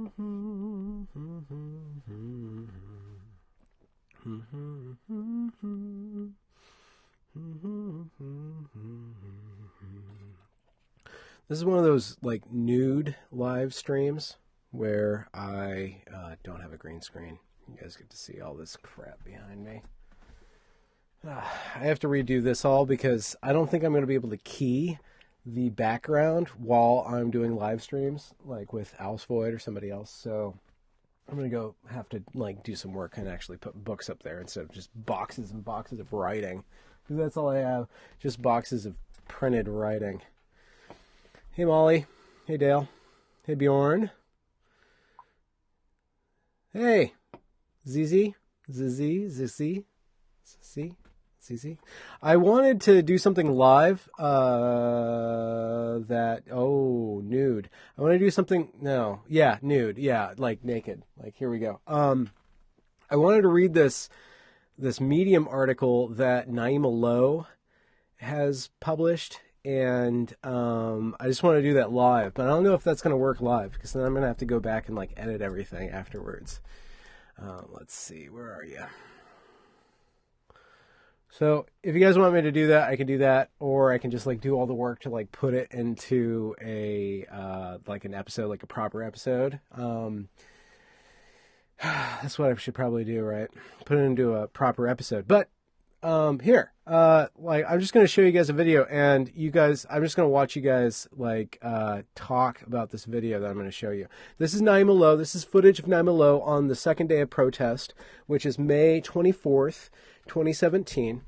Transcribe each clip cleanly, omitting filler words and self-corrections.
This is one of those like nude live streams where I don't have a green screen. You guys get to see all this crap behind me. I have to redo this all because I don't think I'm going to be able to key the background while I'm doing live streams, like with Alice Void or somebody else. So I'm going to have to like do some work and actually put books up there instead of just boxes and boxes of writing. Because that's all I have, just boxes of printed writing. Hey Molly. Hey Dale. Hey Bjorn. Hey ZZ. I wanted to do something live nude. I want to do something, nude. Yeah, like naked. Like, here we go. I wanted to read this Medium article that Naima Lowe has published, and I just want to do that live, but I don't know if that's going to work live, because then I'm going to have to go back and like edit everything afterwards. Let's see, where are you? So if you guys want me to do that, I can do that, or I can just like do all the work to like put it into a like an episode, like a proper episode. That's what I should probably do, right? Put it into a proper episode. But here, like I'm just going to show you guys a video, and you guys, I'm just going to watch you guys like talk about this video that I'm going to show you. This is Naima Lowe. This is footage of Naima Lowe on the second day of protest, which is May 24th, 2017.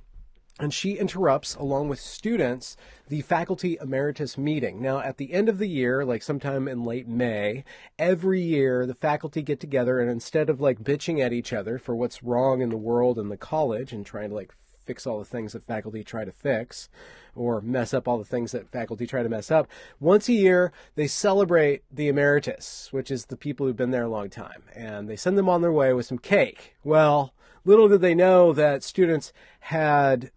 And she interrupts, along with students, the faculty emeritus meeting. Now, at the end of the year, like sometime in late May, every year the faculty get together, and instead of like bitching at each other for what's wrong in the world and the college and trying to like fix all the things that faculty try to fix, or mess up all the things that faculty try to mess up, once a year they celebrate the emeritus, which is the people who've been there a long time, and they send them on their way with some cake. Well, little did they know that students had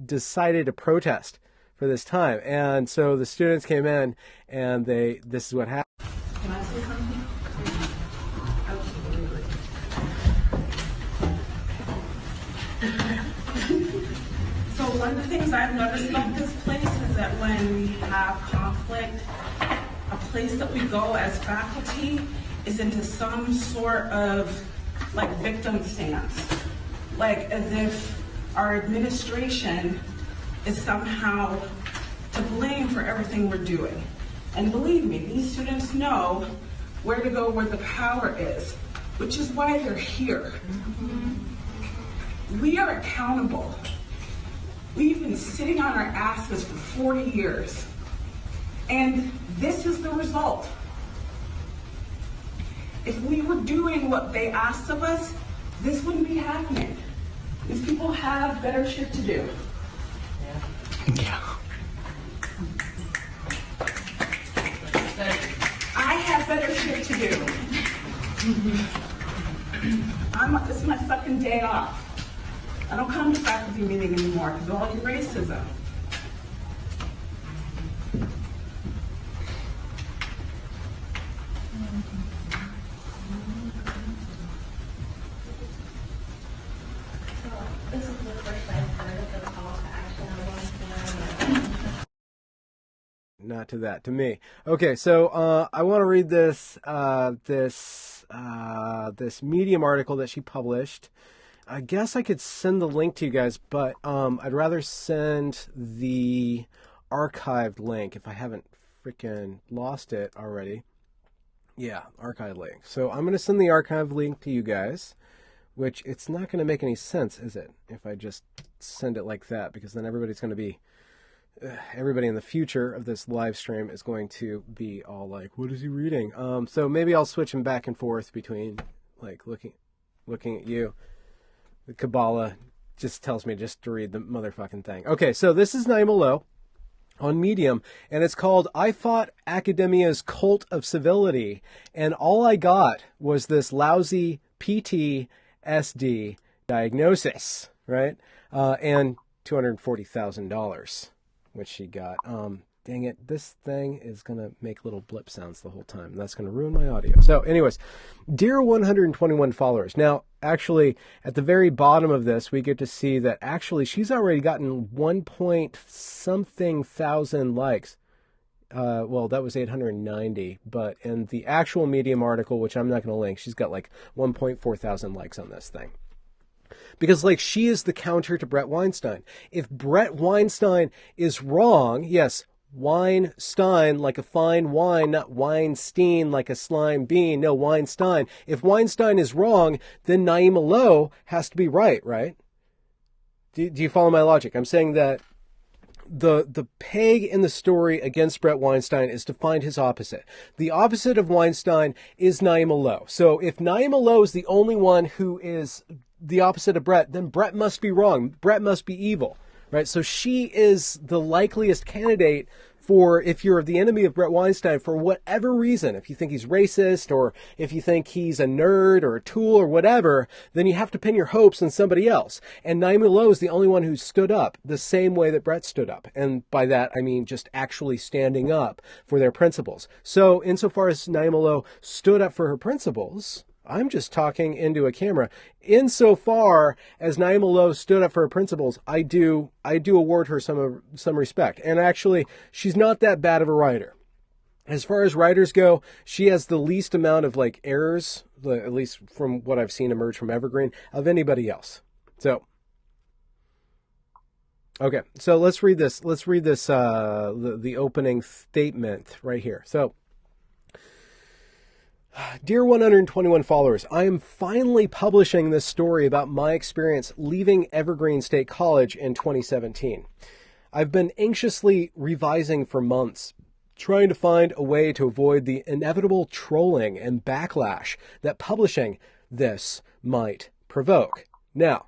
decided to protest for this time, and so the students came in, and this is what happened. Can I say something? Absolutely. So one of the things I've noticed about this place is that when we have conflict, a place that we go as faculty is into some sort of like victim stance, like as if our administration is somehow to blame for everything we're doing. And believe me, these students know where to go where the power is, which is why they're here. We are accountable. We've been sitting on our asses for 40 years, and this is the result. If we were doing what they asked of us, this wouldn't be happening. These people have better shit to do. Yeah. I have better shit to do. This is my fucking day off. I don't come to faculty meeting anymore because of all your racism. This is the first I've heard of the call to action on one. Not to that, to me. Okay, so I want to read this Medium article that she published. I guess I could send the link to you guys, but I'd rather send the archived link if I haven't freaking lost it already. Yeah, archived link. So I'm going to send the archived link to you guys, which it's not going to make any sense, is it, if I just send it like that, because then everybody's going to be, everybody in the future of this live stream is going to be all like, what is he reading? So maybe I'll switch him back and forth between like looking at you. The Kabbalah just tells me just to read the motherfucking thing. Okay, so this is Naima Lowe on Medium, and it's called I Fought Academia's Cult of Civility, and all I got was this lousy PTSD diagnosis, right? And $240,000, which she got. Dang it, this thing is going to make little blip sounds the whole time. That's going to ruin my audio. So anyways, dear 121 followers. Now, actually, at the very bottom of this, we get to see that actually she's already gotten 1 point something thousand likes. Well, that was 890, but in the actual Medium article, which I'm not going to link, she's got like 1.4 thousand likes on this thing. Because, like, she is the counter to Brett Weinstein. If Brett Weinstein is wrong, yes, Weinstein, like a fine wine, not Weinstein, like a slime bean. No, Weinstein. If Weinstein is wrong, then Naima Lowe has to be right, right? Do you follow my logic? I'm saying that the peg in the story against Brett Weinstein is to find his opposite. The opposite of Weinstein is Naima Lowe. So if Naima Lowe is the only one who is the opposite of Brett, then Brett must be wrong. Brett must be evil, right? So she is the likeliest candidate for, if you're the enemy of Brett Weinstein for whatever reason, if you think he's racist or if you think he's a nerd or a tool or whatever, then you have to pin your hopes on somebody else. And Naima Lowe is the only one who stood up the same way that Brett stood up. And by that, I mean just actually standing up for their principles. So insofar as Naima Lowe stood up for her principles, I'm just talking into a camera. Insofar as Naima Lowe stood up for her principles, I do award her some respect. And actually, she's not that bad of a writer. As far as writers go, she has the least amount of like errors, at least from what I've seen emerge from Evergreen, of anybody else. So, okay, so let's read this. Let's read this, the opening statement right here. So, dear 121 followers, I am finally publishing this story about my experience leaving Evergreen State College in 2017. I've been anxiously revising for months, trying to find a way to avoid the inevitable trolling and backlash that publishing this might provoke. Now,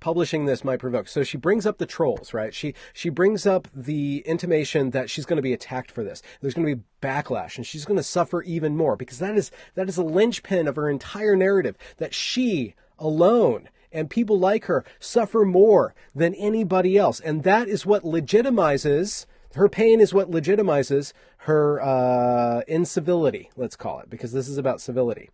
publishing this might provoke. So she brings up the trolls, right? She brings up the intimation that she's going to be attacked for this. There's going to be backlash and she's going to suffer even more because that is a linchpin of her entire narrative, that she alone and people like her suffer more than anybody else. And that is what legitimizes her pain, is what legitimizes her incivility, let's call it, because this is about civility.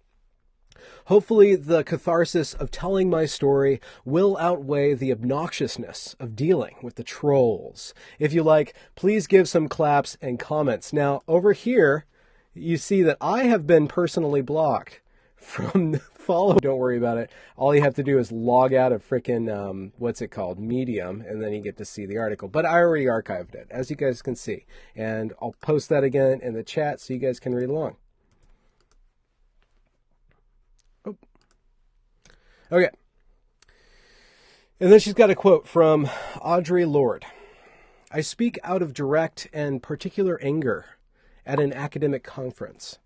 Hopefully, the catharsis of telling my story will outweigh the obnoxiousness of dealing with the trolls. If you like, please give some claps and comments. Now, over here, you see that I have been personally blocked from the follow. Don't worry about it. All you have to do is log out of frickin', what's it called, Medium, and then you get to see the article. But I already archived it, as you guys can see. And I'll post that again in the chat so you guys can read along. Okay. And then she's got a quote from Audre Lorde. I speak out of direct and particular anger at an academic conference.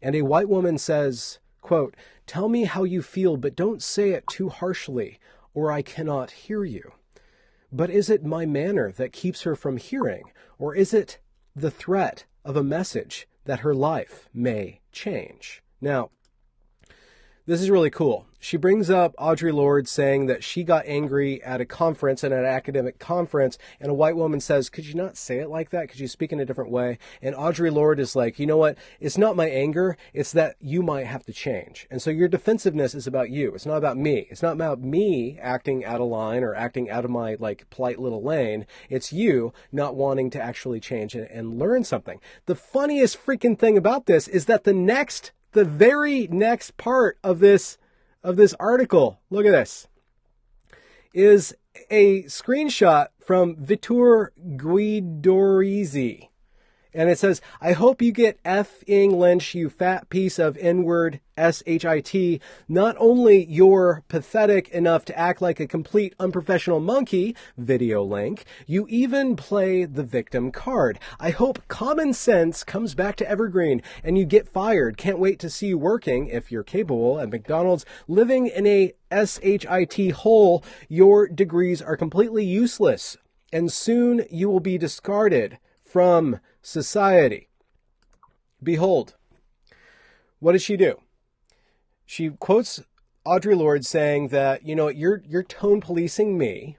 And a white woman says, quote, tell me how you feel, but don't say it too harshly, or I cannot hear you. But is it my manner that keeps her from hearing, or is it the threat of a message that her life may change? Now, this is really cool. She brings up Audre Lorde saying that she got angry at a conference, at an academic conference, and a white woman says, could you not say it like that? Could you speak in a different way? And Audre Lorde is like, you know what? It's not my anger. It's that you might have to change. And so your defensiveness is about you. It's not about me. It's not about me acting out of line or acting out of my like polite little lane. It's you not wanting to actually change and learn something. The funniest freaking thing about this is that the very next part of this article, look at this, is a screenshot from Vitor Guidorizi. And it says, I hope you get F-ing Lynch, you fat piece of N-word S-H-I-T. Not only you're pathetic enough to act like a complete unprofessional monkey, video link, you even play the victim card. I hope common sense comes back to Evergreen and you get fired. Can't wait to see you working, if you're capable, at McDonald's, living in a S-H-I-T hole. Your degrees are completely useless and soon you will be discarded from society. Behold, what does she do? She quotes Audre Lorde saying that, you know, you're tone policing me.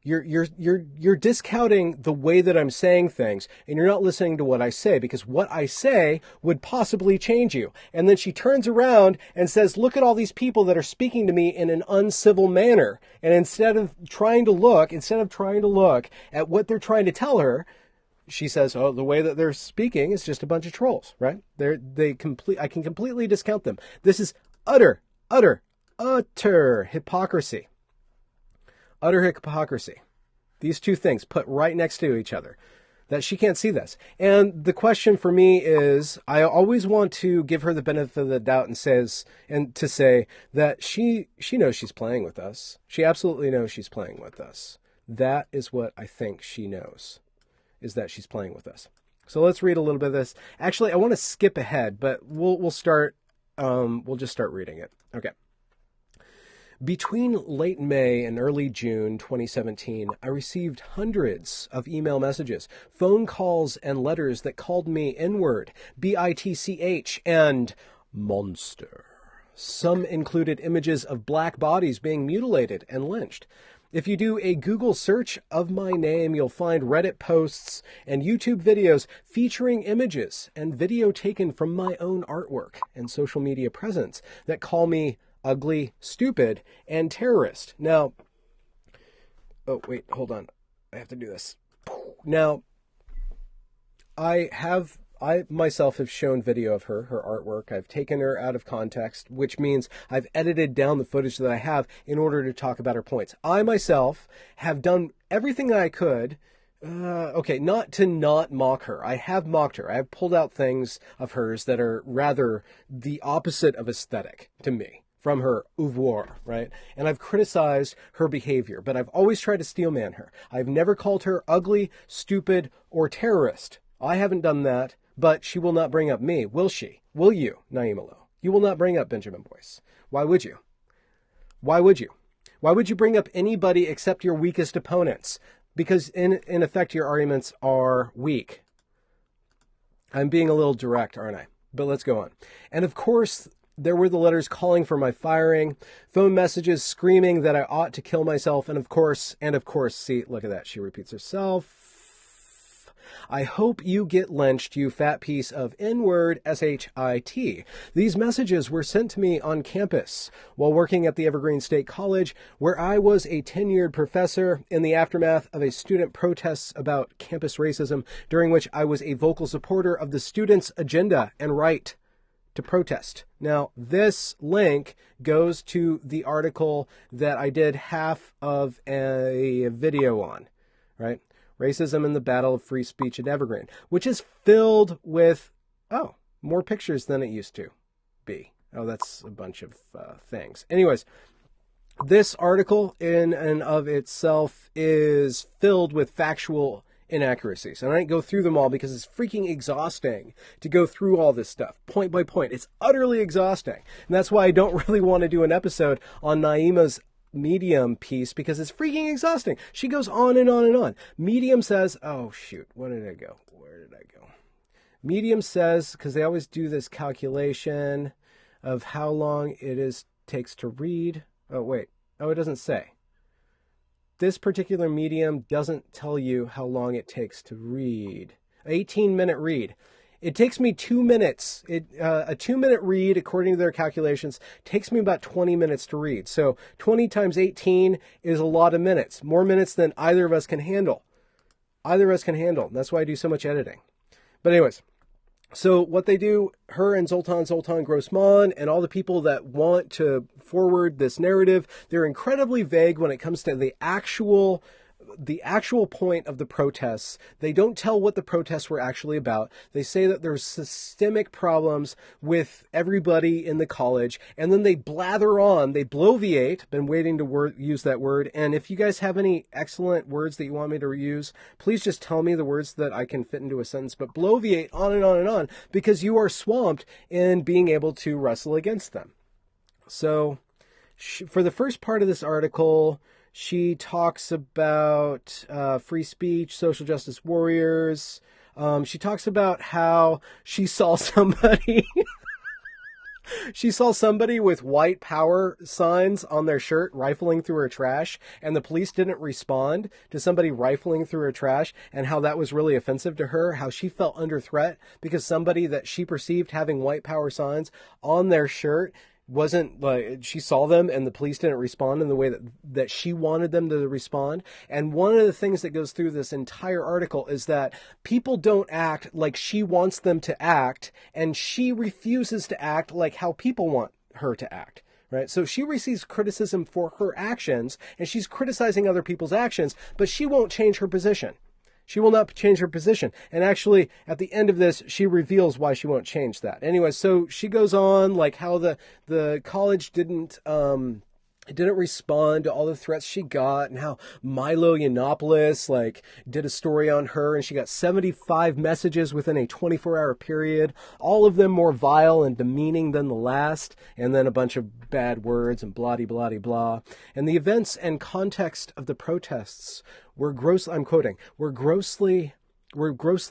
You're discounting the way that I'm saying things, and you're not listening to what I say, because what I say would possibly change you. And then she turns around and says, look at all these people that are speaking to me in an uncivil manner. And instead of trying to look at what they're trying to tell her, she says, oh, the way that they're speaking is just a bunch of trolls, right? I can completely discount them. This is utter hypocrisy. Utter hypocrisy. These two things put right next to each other. That she can't see this. And the question for me is, I always want to give her the benefit of the doubt and to say that she knows she's playing with us. She absolutely knows she's playing with us. That is what I think she knows, is that she's playing with us. So let's read a little bit of this. Actually, I want to skip ahead, but we'll start. We'll just start reading it. Okay. Between late May and early June 2017, I received hundreds of email messages, phone calls, and letters that called me N-word, bitch, and monster. Some included images of black bodies being mutilated and lynched. If you do a Google search of my name, you'll find Reddit posts and YouTube videos featuring images and video taken from my own artwork and social media presence that call me ugly, stupid, and terrorist. Now, oh, wait, hold on. I have to do this. Now, I myself have shown video of her artwork. I've taken her out of context, which means I've edited down the footage that I have in order to talk about her points. I myself have done everything that I could. Not to not mock her. I have mocked her. I have pulled out things of hers that are rather the opposite of aesthetic to me from her oeuvre, right? And I've criticized her behavior, but I've always tried to steelman her. I've never called her ugly, stupid, or terrorist. I haven't done that, but she will not bring up me, will she? Will you, Naima Lowe? You will not bring up Benjamin Boyce. Why would you? Why would you? Why would you bring up anybody except your weakest opponents? Because in effect, your arguments are weak. I'm being a little direct, aren't I? But let's go on. And of course, there were the letters calling for my firing, phone messages screaming that I ought to kill myself, and of course, see, look at that, she repeats herself. I hope you get lynched, you fat piece of N-word, S-H-I-T. These messages were sent to me on campus while working at the Evergreen State College, where I was a tenured professor in the aftermath of a student protests about campus racism, during which I was a vocal supporter of the students' agenda and right to protest. Now, this link goes to the article that I did half of a video on, right? Racism in the Battle of Free Speech at Evergreen, which is filled with, more pictures than it used to be. Oh, that's a bunch of things. Anyways, this article in and of itself is filled with factual inaccuracies. And I didn't go through them all because it's freaking exhausting to go through all this stuff point by point. It's utterly exhausting. And that's why I don't really want to do an episode on Naima's Medium piece, because it's freaking exhausting. She goes on and on and on. Medium says, oh shoot, where did I go? Medium says, because they always do this calculation of how long takes to read. Oh wait, it doesn't say. This particular medium doesn't tell you how long it takes to read. 18-minute read. It takes me 2 minutes. A 2-minute read, according to their calculations, takes me about 20 minutes to read. So 20 times 18 is a lot of minutes. More minutes than either of us can handle. That's why I do so much editing. But anyways, so what they do, her and Zoltan Grossman and all the people that want to forward this narrative, they're incredibly vague when it comes to the actual point of the protests. They don't tell what the protests were actually about. They say that there's systemic problems with everybody in the college, and then they blather on. They bloviate. Been waiting to use that word. And if you guys have any excellent words that you want me to use, please just tell me the words that I can fit into a sentence. But bloviate on and on and on, because you are swamped in being able to wrestle against them. So for the first part of this article, she talks about free speech, social justice warriors. She talks about how she saw somebody. She saw somebody with white power signs on their shirt rifling through her trash, and the police didn't respond to somebody rifling through her trash, and how that was really offensive to her, how she felt under threat because somebody that she perceived having white power signs on their shirt wasn't like, she saw them and the police didn't respond in the way that she wanted them to respond. And one of the things that goes through this entire article is that people don't act like she wants them to act, and she refuses to act like how people want her to act. Right? So she receives criticism for her actions, and she's criticizing other people's actions, but she won't change her position. She will not change her position. And actually, at the end of this, she reveals why she won't change that. Anyway, so she goes on, like how the college didn't respond to all the threats she got, and how Milo Yiannopoulos like did a story on her, and she got 75 messages within a 24-hour period, all of them more vile and demeaning than the last, and then a bunch of bad words and blah blah blah. And the events and context of the protests were I'm quoting, were grossly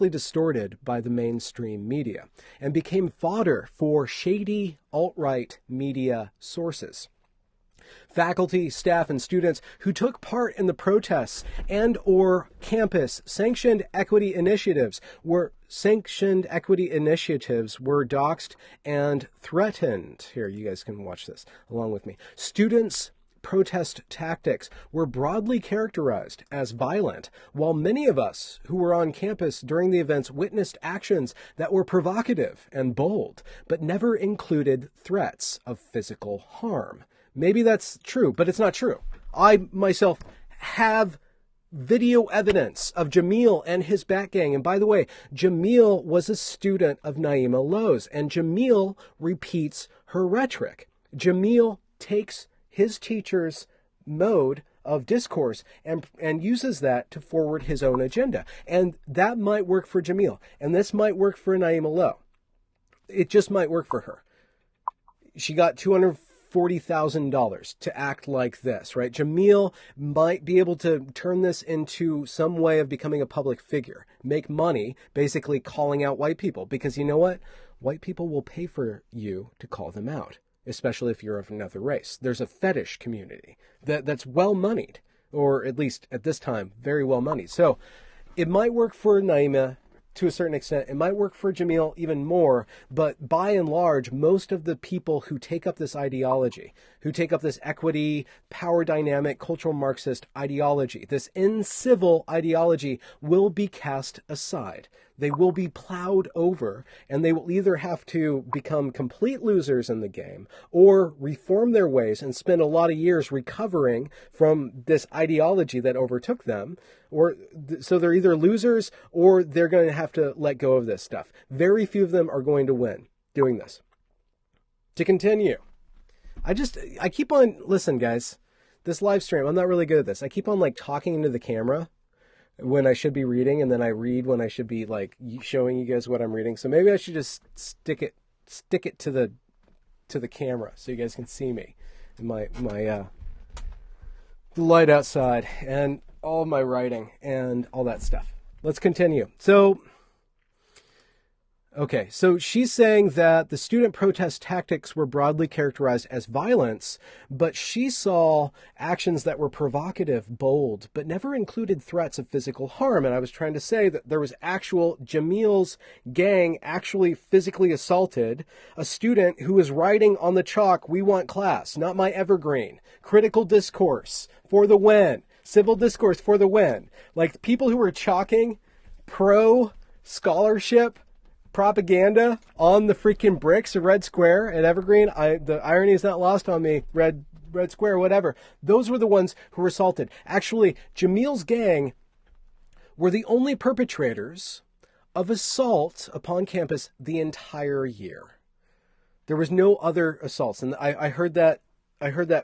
distorted by the mainstream media and became fodder for shady alt-right media sources. Faculty, staff, and students who took part in the protests and or campus sanctioned equity initiatives were doxxed and threatened. Here, you guys can watch this along with me. Students' protest tactics were broadly characterized as violent, while many of us who were on campus during the events witnessed actions that were provocative and bold, but never included threats of physical harm. Maybe that's true, but it's not true. I myself have video evidence of Jamil and his Bat Gang. And by the way, Jamil was a student of Naima Lowe's, and Jamil repeats her rhetoric. Jamil takes his teacher's mode of discourse and uses that to forward his own agenda. And that might work for Jamil. And this might work for Naima Lowe. It just might work for her. She got $240,000 to act like this, right? Jamil might be able to turn this into some way of becoming a public figure, make money, basically calling out white people. Because you know what? White people will pay for you to call them out, especially if you're of another race. There's a fetish community that's well-moneyed, or at least at this time, very well-moneyed. So it might work for Naima to a certain extent. It might work for Jamil even more, but by and large, most of the people who take up this ideology, who take up this equity, power dynamic, cultural Marxist ideology, this incivil ideology will be cast aside. They will be plowed over, and they will either have to become complete losers in the game or reform their ways and spend a lot of years recovering from this ideology that overtook them. So they're either losers or they're going to have to let go of this stuff. Very few of them are going to win doing this. To continue, I keep on, listen guys, this live stream, I'm not really good at this. I keep on like talking into the camera when I should be reading, and then I read when I should be like showing you guys what I'm reading. So maybe I should just stick it to the camera so you guys can see me and the light outside and all my writing and all that stuff. Let's continue. So she's saying that the student protest tactics were broadly characterized as violence, but she saw actions that were provocative, bold, but never included threats of physical harm. And I was trying to say that there was Jamil's gang actually physically assaulted a student who was writing on the chalk, "We want class, not my Evergreen. Critical discourse for the win. Civil discourse for the win." Like people who were chalking pro scholarship propaganda on the freaking bricks of Red Square at Evergreen. The irony is not lost on me. Red Square, whatever. Those were the ones who were assaulted. Actually, Jamil's gang were the only perpetrators of assault upon campus the entire year. There was no other assaults, and I heard that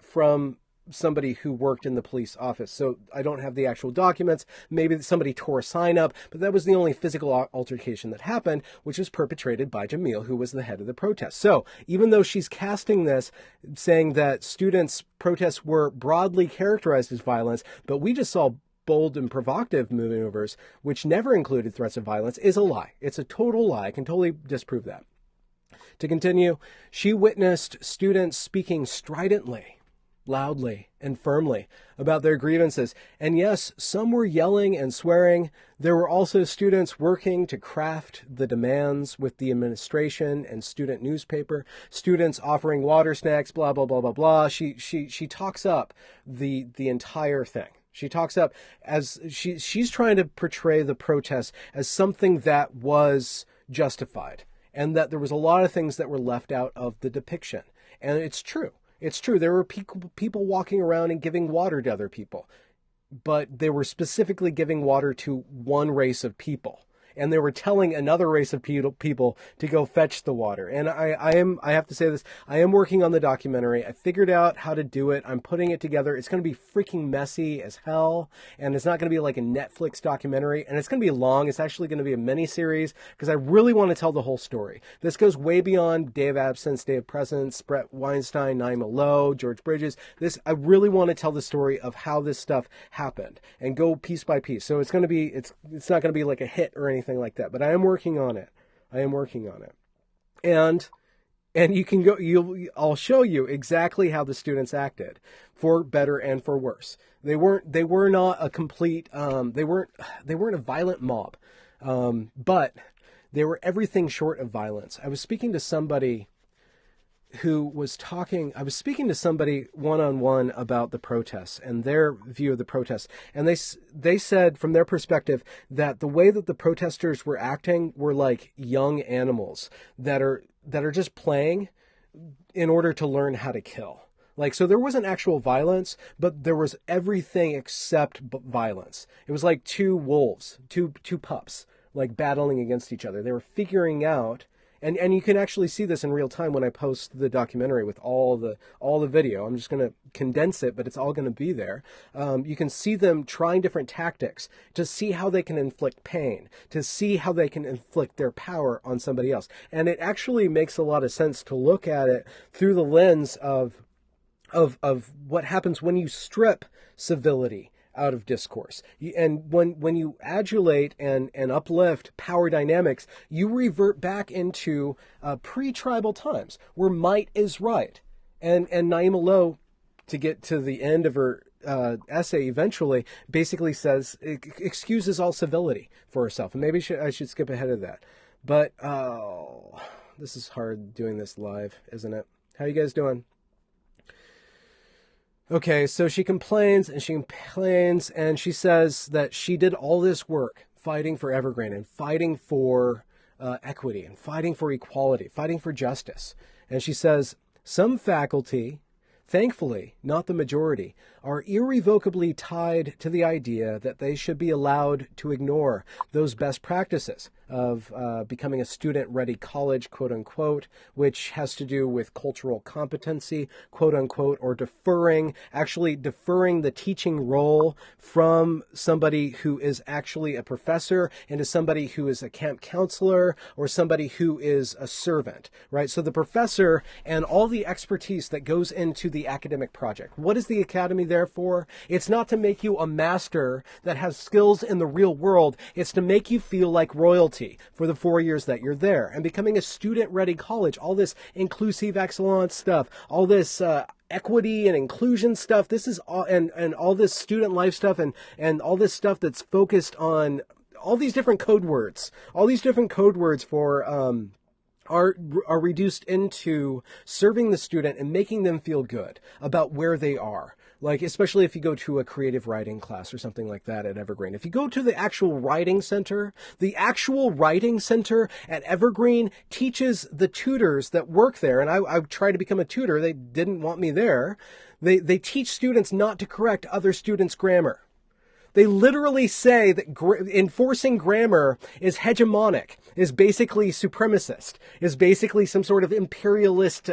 from somebody who worked in the police office. So I don't have the actual documents. Maybe somebody tore a sign up, but that was the only physical altercation that happened, which was perpetrated by Jamil, who was the head of the protest. So even though she's casting this, saying that students' protests were broadly characterized as violence, but we just saw bold and provocative maneuvers, which never included threats of violence, is a lie. It's a total lie. I can totally disprove that. To continue, she witnessed students speaking stridently, loudly, and firmly about their grievances. And yes, some were yelling and swearing. There were also students working to craft the demands with the administration and student newspaper, students offering water, snacks, blah, blah, blah, blah, blah. She talks up the entire thing. She talks up as she's trying to portray the protest as something that was justified, and that there was a lot of things that were left out of the depiction. And it's true. It's true. There were people walking around and giving water to other people, but they were specifically giving water to one race of people. And they were telling another race of people to go fetch the water. And I have to say this, I am working on the documentary. I figured out how to do it. I'm putting it together. It's going to be freaking messy as hell. And it's not going to be like a Netflix documentary. And it's going to be long. It's actually going to be a mini-series because I really want to tell the whole story. This goes way beyond Day of Absence, Day of Presence, Brett Weinstein, Naima Lowe, George Bridges. I really want to tell the story of how this stuff happened and go piece by piece. So it's going to be, it's not going to be like a hit or anything like that, but I am working on it. And you can go, I'll show you exactly how the students acted, for better and for worse. They were not a complete, they weren't a violent mob, but they were everything short of violence. I was speaking to somebody one-on-one about the protests and their view of the protests. And they said from their perspective that the way that the protesters were acting were like young animals that are just playing in order to learn how to kill. Like, so there wasn't actual violence, but there was everything except violence. It was like two wolves, two pups, like battling against each other. They were figuring out. And you can actually see this in real time when I post the documentary with all the video. I'm just going to condense it, but it's all going to be there. You can see them trying different tactics to see how they can inflict pain, to see how they can inflict their power on somebody else. And it actually makes a lot of sense to look at it through the lens of what happens when you strip civility out of discourse. And when you adulate and uplift power dynamics, you revert back into pre-tribal times where might is right. And Naima Lowe, to get to the end of her essay eventually, basically says, excuses all civility for herself. And maybe I should skip ahead of that. But, this is hard doing this live, isn't it? How you guys doing? Okay, so she complains and she says that she did all this work fighting for Evergreen and fighting for equity and fighting for equality, fighting for justice. And she says, some faculty, thankfully not the majority, are irrevocably tied to the idea that they should be allowed to ignore those best practices of becoming a student-ready college, quote-unquote, which has to do with cultural competency, quote-unquote, or deferring the teaching role from somebody who is actually a professor into somebody who is a camp counselor or somebody who is a servant, right? So the professor and all the expertise that goes into the academic project. What is the academy there for? It's not to make you a master that has skills in the real world. It's to make you feel like royalty for the 4 years that you're there. And becoming a student-ready college, all this inclusive excellence stuff, all this equity and inclusion stuff, this is all, and all this student life stuff and all this stuff that's focused on all these different code words for are reduced into serving the student and making them feel good about where they are. Like, especially if you go to a creative writing class or something like that at Evergreen. If you go to the actual writing center at Evergreen teaches the tutors that work there, and I tried to become a tutor, they didn't want me there. They teach students not to correct other students' grammar. They literally say that enforcing grammar is hegemonic, is basically supremacist, is basically some sort of imperialist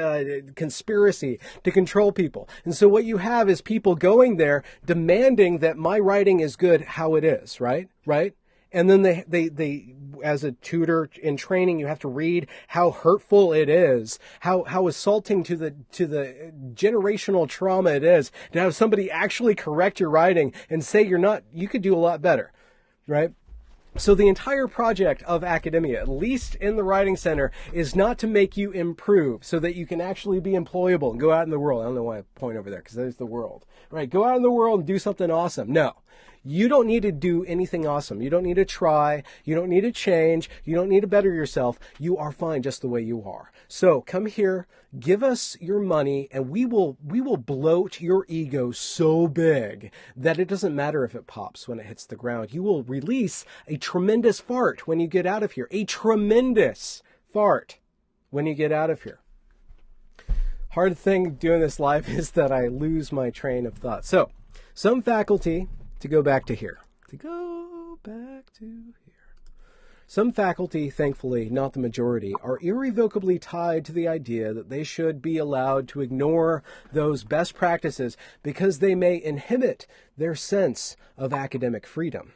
conspiracy to control people. And so what you have is people going there demanding that my writing is good how it is, right? Right? And then they as a tutor in training, you have to read how hurtful it is, how assaulting to the generational trauma it is to have somebody actually correct your writing and say you could do a lot better, right? So the entire project of academia, at least in the Writing Center, is not to make you improve so that you can actually be employable and go out in the world. I don't know why I point over there, because there's the world. Right? Go out in the world and do something awesome. No. You don't need to do anything awesome. You don't need to try. You don't need to change. You don't need to better yourself. You are fine just the way you are. So come here, give us your money, and we will bloat your ego so big that it doesn't matter if it pops when it hits the ground. You will release a tremendous fart when you get out of here. A tremendous fart when you get out of here. Hard thing doing this live is that I lose my train of thought. So, some faculty, to go back to here. Some faculty, thankfully not the majority, are irrevocably tied to the idea that they should be allowed to ignore those best practices because they may inhibit their sense of academic freedom.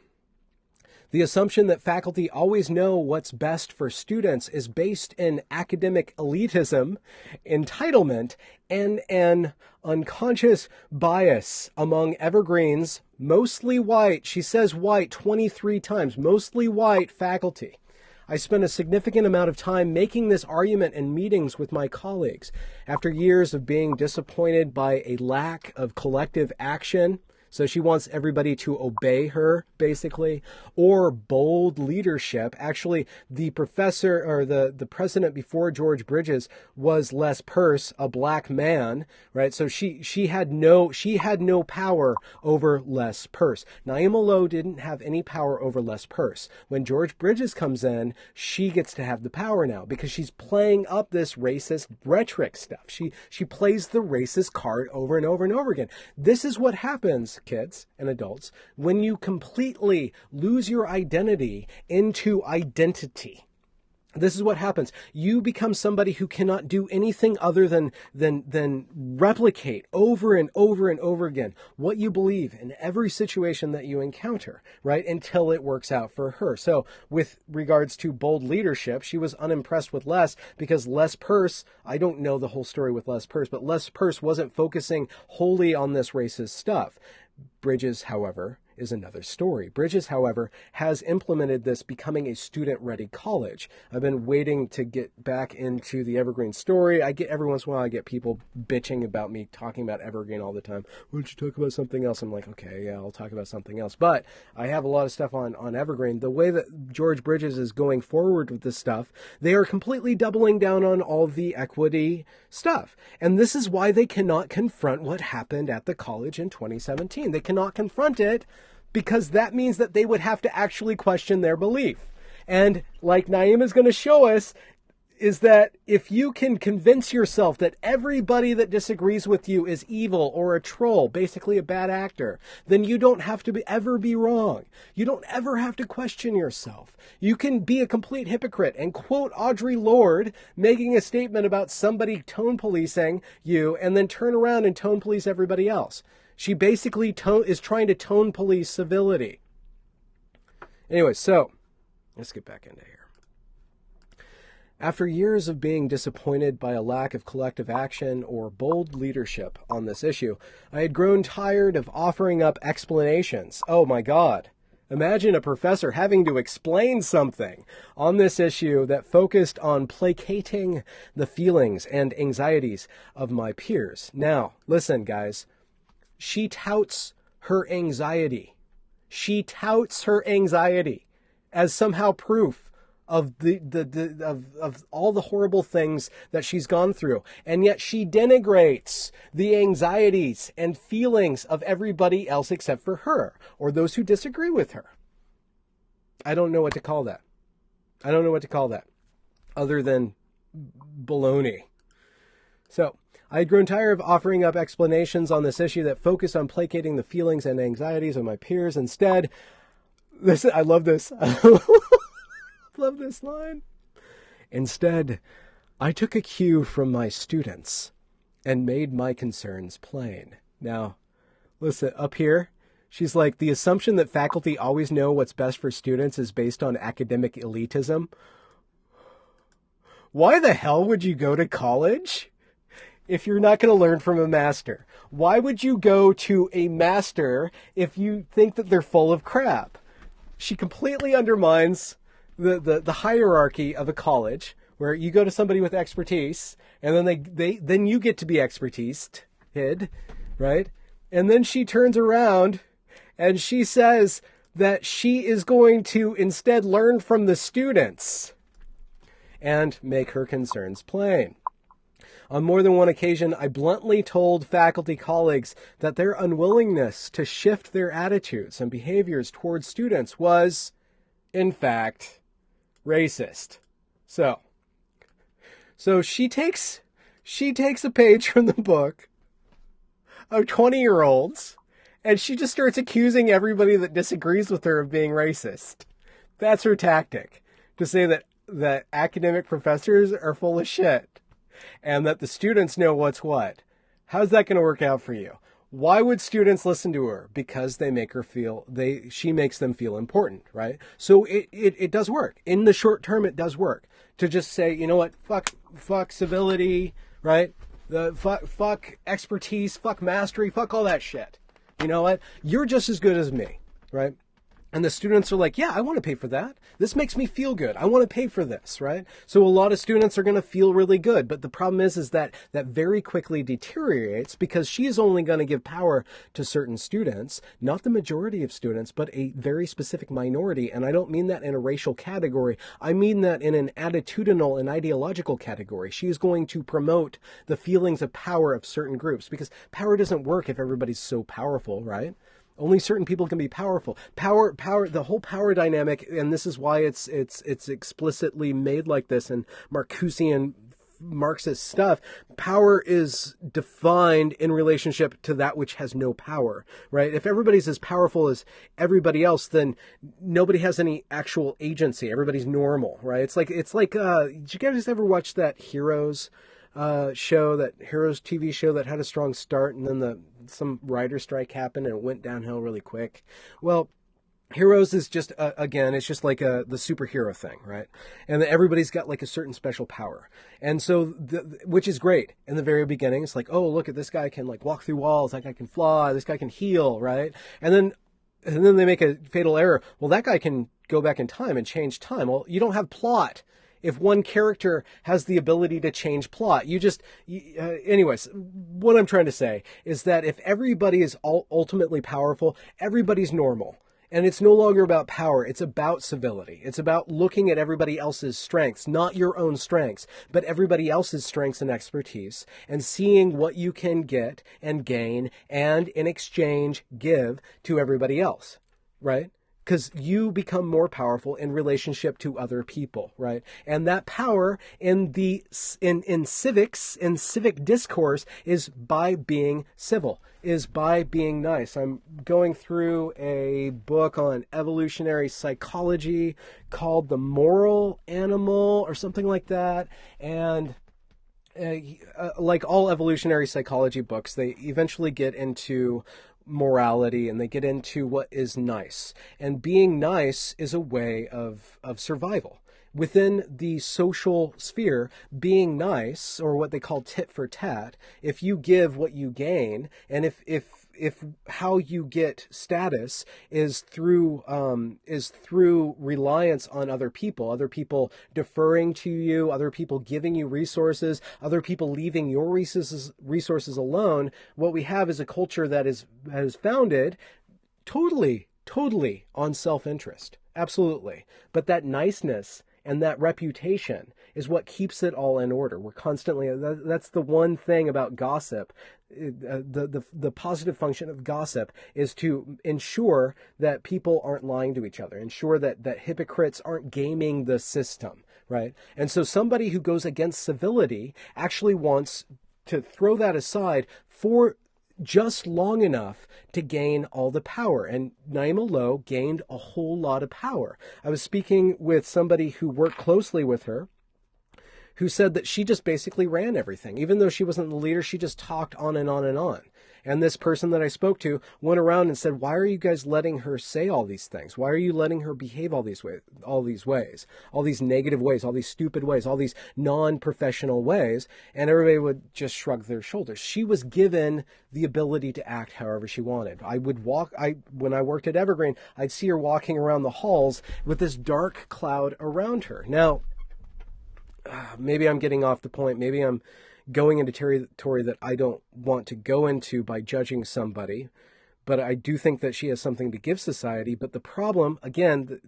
The assumption that faculty always know what's best for students is based in academic elitism, entitlement, and an unconscious bias among Evergreen's mostly white, she says white 23 times, mostly white faculty. I spent a significant amount of time making this argument in meetings with my colleagues. After years of being disappointed by a lack of collective action, so she wants everybody to obey her, basically, or bold leadership. Actually, the professor or the president before George Bridges was Les Perce, a black man, right? So she had no power over Les Perce. Naima Lowe didn't have any power over Les Perce. When George Bridges comes in, she gets to have the power now because she's playing up this racist rhetoric stuff. She plays the racist card over and over and over again. This is what happens, kids and adults, when you completely lose your identity into identity. This is what happens. You become somebody who cannot do anything other than replicate over and over and over again what you believe in every situation that you encounter, right? Until it works out for her. So with regards to bold leadership, she was unimpressed with Les because Les Perce, I don't know the whole story with Les Perce, but Les Perce wasn't focusing wholly on this racist stuff. Bridges, however, is another story. Bridges, however, has implemented this, becoming a student-ready college. I've been waiting to get back into the Evergreen story. Every once in a while, I get people bitching about me talking about Evergreen all the time. Why don't you talk about something else? I'm like, okay, yeah, I'll talk about something else. But I have a lot of stuff on Evergreen. The way that George Bridges is going forward with this stuff, they are completely doubling down on all the equity stuff. And this is why they cannot confront what happened at the college in 2017. They cannot confront it because that means that they would have to actually question their belief. And like Naima's going to show us, is that if you can convince yourself that everybody that disagrees with you is evil or a troll, basically a bad actor, then you don't have to ever be wrong. You don't ever have to question yourself. You can be a complete hypocrite and quote Audre Lorde making a statement about somebody tone policing you and then turn around and tone police everybody else. She basically is trying to tone police civility. Anyway, so let's get back into here. After years of being disappointed by a lack of collective action or bold leadership on this issue, I had grown tired of offering up explanations. Oh my God. Imagine a professor having to explain something on this issue that focused on placating the feelings and anxieties of my peers. Now, listen, guys. She touts her anxiety. She touts her anxiety as somehow proof of of all the horrible things that she's gone through. And yet she denigrates the anxieties and feelings of everybody else except for her or those who disagree with her. I don't know what to call that. I don't know what to call that other than baloney. So, I had grown tired of offering up explanations on this issue that focused on placating the feelings and anxieties of my peers. Instead, I love this. I love this line. Instead, I took a cue from my students and made my concerns plain. Now, listen, up here, she's like, the assumption that faculty always know what's best for students is based on academic elitism. Why the hell would you go to college if you're not going to learn from a master? Why would you go to a master if you think that they're full of crap? She completely undermines the hierarchy of a college where you go to somebody with expertise and then you get to be expertised, right? And then she turns around and she says that she is going to instead learn from the students and make her concerns plain. On more than one occasion, I bluntly told faculty colleagues that their unwillingness to shift their attitudes and behaviors towards students was, in fact, racist. So she takes a page from the book of 20-year-olds and she just starts accusing everybody that disagrees with her of being racist. That's her tactic, to say that academic professors are full of shit and that the students know what's what. How's that going to work out for you? Why would students listen to her? Because she makes them feel important, right? So it does work. In the short term, it does work. To just say, you know what, fuck civility, right? Fuck expertise, fuck mastery, fuck all that shit. You know what? You're just as good as me, right? And the students are like, yeah, I want to pay for that. This makes me feel good. I want to pay for this, right? So a lot of students are going to feel really good. But the problem is that very quickly deteriorates because she is only going to give power to certain students, not the majority of students, but a very specific minority. And I don't mean that in a racial category. I mean that in an attitudinal and ideological category. She is going to promote the feelings of power of certain groups because power doesn't work if everybody's so powerful, right? Only certain people can be powerful. Power, the whole power dynamic, and this is why it's explicitly made like this in Marcusian Marxist stuff. Power is defined in relationship to that which has no power, right? If everybody's as powerful as everybody else, then nobody has any actual agency. Everybody's normal, right? It's like did you guys ever watch that Heroes TV show that had a strong start and then some writer strike happened and it went downhill really quick? Well, Heroes is just, again, it's just like the superhero thing, right? And everybody's got like a certain special power. And so, which is great. In the very beginning, it's like, oh, look at this guy can like walk through walls, that guy can fly, this guy can heal, right? And then they make a fatal error. Well, that guy can go back in time and change time. Well, you don't have plot. If one character has the ability to change plot, anyways, what I'm trying to say is that if everybody is ultimately powerful, everybody's normal. And it's no longer about power. It's about civility. It's about looking at everybody else's strengths, not your own strengths, but everybody else's strengths and expertise, and seeing what you can get and gain and in exchange give to everybody else, right? Because you become more powerful in relationship to other people, right? And that power in civics, in civic discourse, is by being civil, is by being nice. I'm going through a book on evolutionary psychology called The Moral Animal or something like that. And like all evolutionary psychology books, they eventually get into morality and they get into what is nice. And being nice is a way of survival. Within the social sphere, being nice, or what they call tit for tat, if you give what you gain, and if how you get status is through reliance on other people deferring to you, other people giving you resources, other people leaving your resources alone, what we have is a culture that is founded totally on self-interest. Absolutely. But that niceness and that reputation is what keeps it all in order. We're constantly, that's the one thing about gossip. The positive function of gossip is to ensure that people aren't lying to each other, ensure that hypocrites aren't gaming the system, right? And so somebody who goes against civility actually wants to throw that aside for just long enough to gain all the power. And Naima Lowe gained a whole lot of power. I was speaking with somebody who worked closely with her, who said that she just basically ran everything. Even though she wasn't the leader, she just talked on and on and on. And this person that I spoke to went around and said, why are you guys letting her say all these things? Why are you letting her behave all these ways, all these negative ways, all these stupid ways, all these non-professional ways? And everybody would just shrug their shoulders. She was given the ability to act however she wanted. When I worked at Evergreen, I'd see her walking around the halls with this dark cloud around her. Now, maybe I'm getting off the point. Maybe I'm going into territory that I don't want to go into by judging somebody. But I do think that she has something to give society. But the problem, again,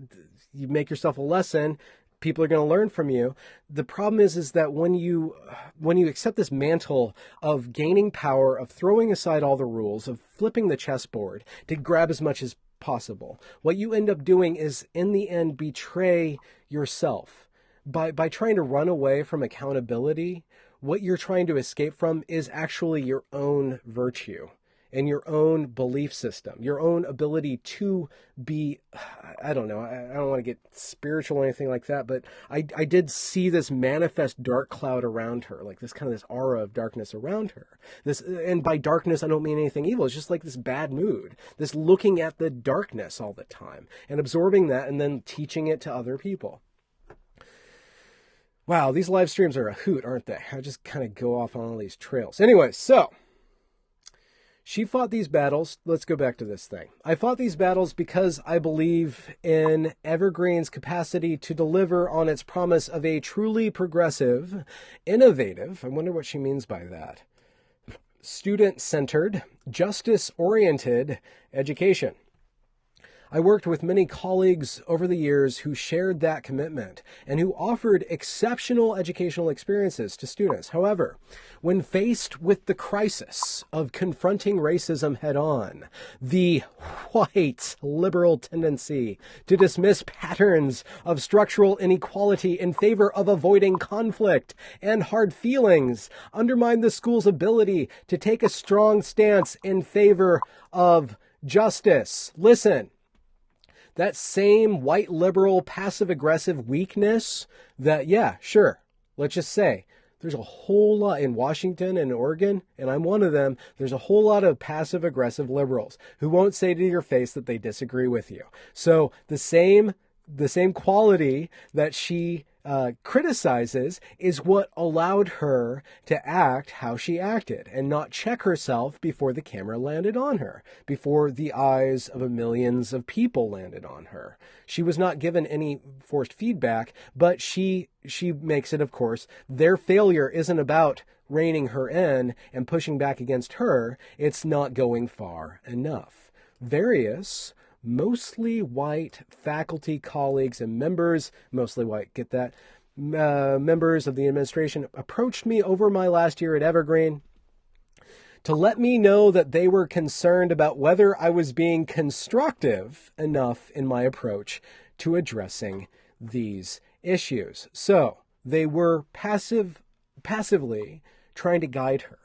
you make yourself a lesson. People are going to learn from you. The problem is that when you accept this mantle of gaining power, of throwing aside all the rules, of flipping the chessboard to grab as much as possible, what you end up doing is, in the end, betray yourself. By trying to run away from accountability, what you're trying to escape from is actually your own virtue and your own belief system, your own ability to be, I don't know, I don't want to get spiritual or anything like that, but I did see this manifest dark cloud around her, like this kind of this aura of darkness around her. And by darkness, I don't mean anything evil. It's just like this bad mood, this looking at the darkness all the time and absorbing that and then teaching it to other people. Wow, these live streams are a hoot, aren't they? I just kind of go off on all these trails. Anyway, so she fought these battles. Let's go back to this thing. I fought these battles because I believe in Evergreen's capacity to deliver on its promise of a truly progressive, innovative, I wonder what she means by that, student-centered, justice-oriented education. I worked with many colleagues over the years who shared that commitment and who offered exceptional educational experiences to students. However, when faced with the crisis of confronting racism head-on, the white liberal tendency to dismiss patterns of structural inequality in favor of avoiding conflict and hard feelings undermined the school's ability to take a strong stance in favor of justice. Listen. That same white liberal passive-aggressive weakness that, yeah, sure, let's just say, there's a whole lot in Washington and Oregon, and I'm one of them, there's a whole lot of passive-aggressive liberals who won't say to your face that they disagree with you. So the same quality that she criticizes is what allowed her to act how she acted and not check herself before the camera landed on her, before the eyes of millions of people landed on her. She was not given any forced feedback, but she makes it, of course, their failure isn't about reining her in and pushing back against her. It's not going far enough. Various mostly white faculty colleagues and members, mostly white, get that, members of the administration approached me over my last year at Evergreen to let me know that they were concerned about whether I was being constructive enough in my approach to addressing these issues. So they were passively trying to guide her.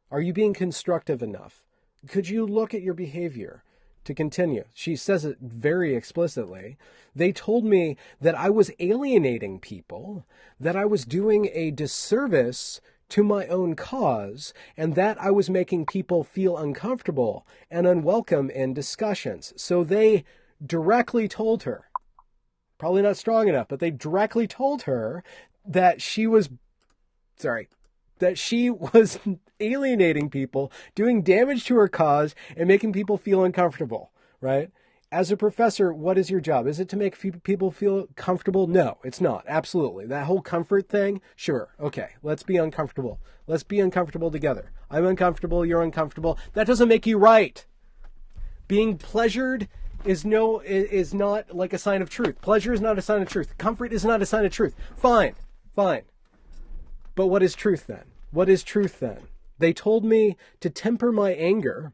Are you being constructive enough? Could you look at your behavior? To continue, she says it very explicitly. They told me that I was alienating people, that I was doing a disservice to my own cause, and that I was making people feel uncomfortable and unwelcome in discussions. So they directly told her, probably not strong enough, but they directly told her that she was alienating people, doing damage to her cause, and making people feel uncomfortable, right? As a professor, what is your job? Is it to make people feel comfortable? No, it's not. Absolutely. That whole comfort thing, sure. Okay, let's be uncomfortable. Let's be uncomfortable together. I'm uncomfortable, you're uncomfortable. That doesn't make you right. Being pleasured is not like a sign of truth. Pleasure is not a sign of truth. Comfort is not a sign of truth. Fine. But what is truth then? What is truth then? They told me to temper my anger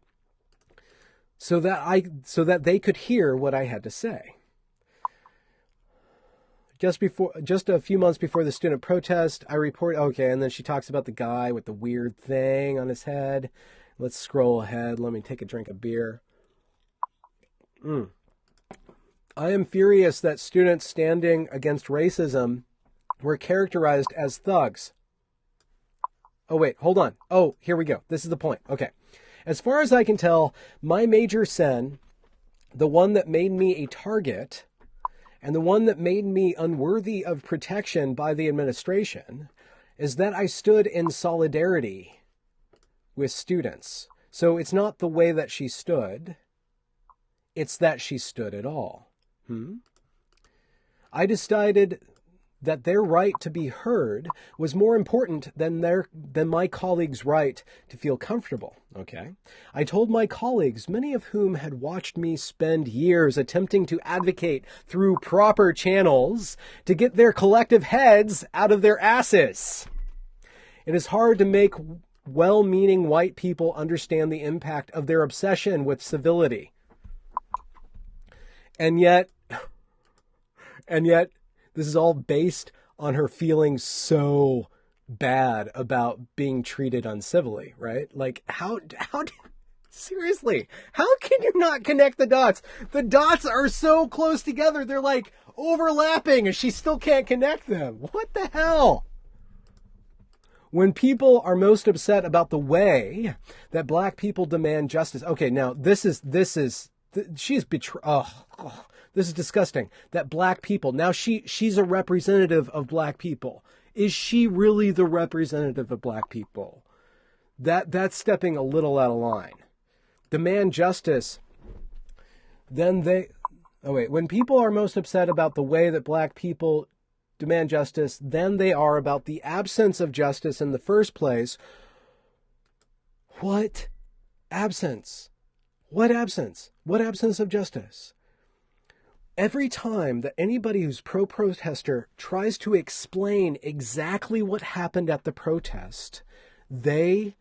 so that they could hear what I had to say. Just a few months before the student protest, I report, okay, and then she talks about the guy with the weird thing on his head. Let's scroll ahead. Let me take a drink of beer. I am furious that students standing against racism were characterized as thugs. Oh, wait, hold on. Oh, here we go. This is the point. Okay. As far as I can tell, my major sin, the one that made me a target, and the one that made me unworthy of protection by the administration, is that I stood in solidarity with students. So it's not the way that she stood, it's that she stood at all. I decided that their right to be heard was more important than my colleagues' right to feel comfortable. Okay? I told my colleagues, many of whom had watched me spend years attempting to advocate through proper channels to get their collective heads out of their asses. It is hard to make well-meaning white people understand the impact of their obsession with civility. And yet, this is all based on her feeling so bad about being treated uncivilly, right? Like, seriously, how can you not connect the dots? The dots are so close together. They're like overlapping and she still can't connect them. What the hell? When people are most upset about the way that black people demand justice. Okay, now this is this is disgusting. That black people, now she's a representative of black people. Is she really the representative of black people? That's stepping a little out of line. Demand justice, when people are most upset about the way that black people demand justice, then they are about the absence of justice in the first place. What absence? What absence? What absence of justice? Every time that anybody who's pro-protester tries to explain exactly what happened at the protest, they